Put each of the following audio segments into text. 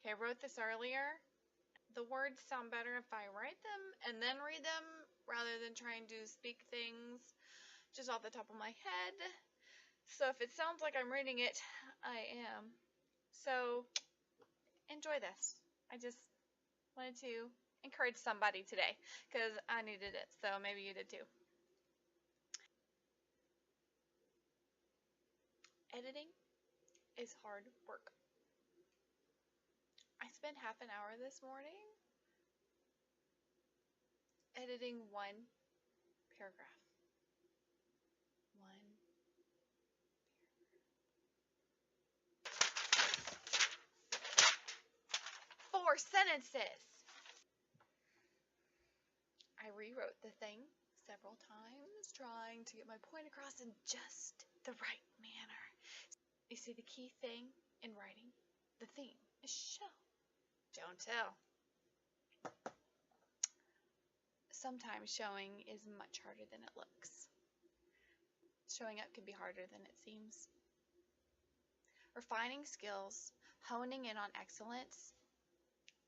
Okay, I wrote this earlier. The words sound better if I write them and then read them rather than trying to speak things just off the top of my head. So if it sounds like I'm reading it, I am. So enjoy this. I just wanted to encourage somebody today because I needed it. So maybe you did too. Editing is hard work. I spent half an hour this morning editing one paragraph. One. 4 sentences. I rewrote the thing several times, trying to get my point across in just the right manner. You see, the key thing in writing, the theme, is show. Don't tell. Sometimes showing is much harder than it looks. Showing up can be harder than it seems. Refining skills, honing in on excellence,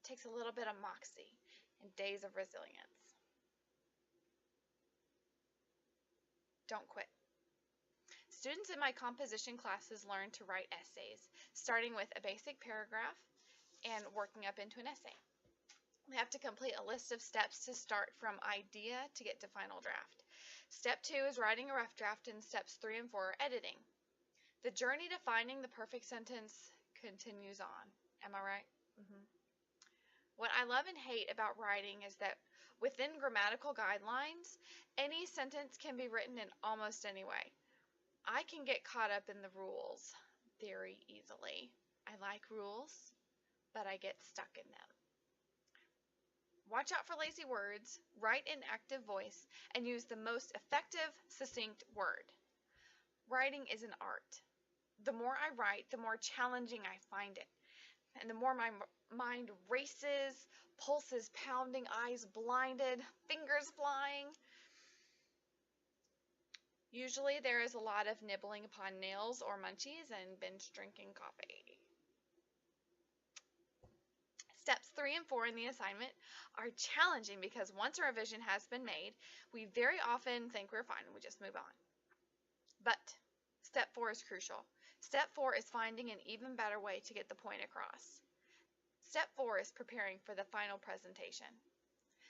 takes a little bit of moxie and days of resilience. Don't quit. Students in my composition classes learn to write essays, starting with a basic paragraph and working up into an essay. They have to complete a list of steps to start from idea to get to final draft. Step 2 is writing a rough draft, and steps 3 and 4 are editing. The journey to finding the perfect sentence continues on. Am I right? What I love and hate about writing is that within grammatical guidelines, any sentence can be written in almost any way. I can get caught up in the rules very easily. I like rules, but I get stuck in them. Watch out for lazy words, write in active voice, and use the most effective, succinct word. Writing is an art. The more I write, the more challenging I find it. And the more my mind races, pulses pounding, eyes blinded, fingers flying. Usually there is a lot of nibbling upon nails or munchies and binge drinking coffee. Steps 3 and 4 in the assignment are challenging because once a revision has been made, we very often think we're fine and we just move on. But step 4 is crucial. Step 4 is finding an even better way to get the point across. Step 4 is preparing for the final presentation.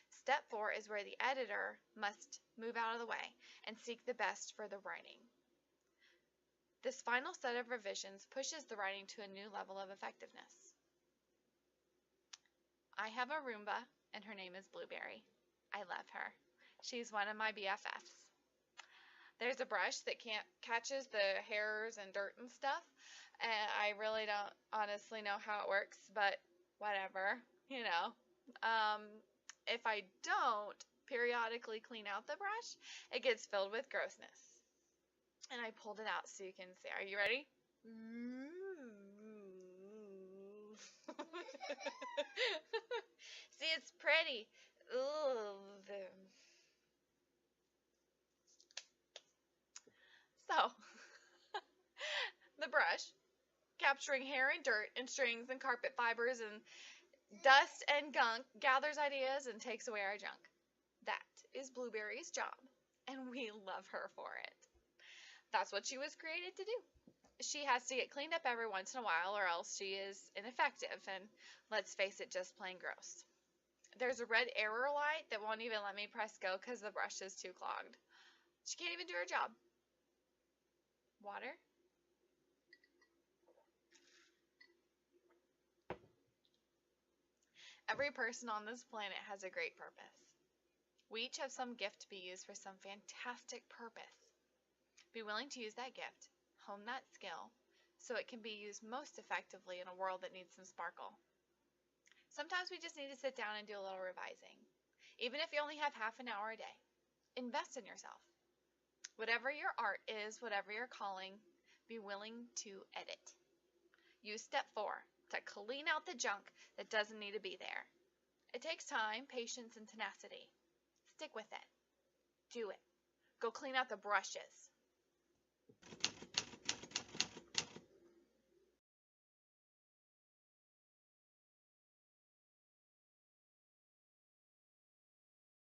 Step 4 is where the editor must move out of the way and seek the best for the writing. This final set of revisions pushes the writing to a new level of effectiveness. I have a Roomba, and her name is Blueberry. I love her. She's one of my BFFs. There's a brush that catches the hairs and dirt and stuff, and I really don't honestly know how it works, but whatever, you know. If I don't periodically clean out the brush, it gets filled with grossness. And I pulled it out so you can see. Are you ready? See, it's pretty. Ooh. So, the brush, capturing hair and dirt and strings and carpet fibers and dust and gunk, gathers ideas and takes away our junk. That is Blueberry's job, and we love her for it. That's what she was created to do. She has to get cleaned up every once in a while or else she is ineffective and, let's face it, just plain gross. There's a red error light that won't even let me press go because the brush is too clogged. She can't even do her job. Water. Every person on this planet has a great purpose. We each have some gift to be used for some fantastic purpose. Be willing to use that gift, hone that skill, so it can be used most effectively in a world that needs some sparkle. Sometimes we just need to sit down and do a little revising. Even if you only have half an hour a day, invest in yourself. Whatever your art is, whatever your calling, be willing to edit. Use step 4 to clean out the junk that doesn't need to be there. It takes time, patience, and tenacity. Stick with it. Do it. Go clean out the brushes.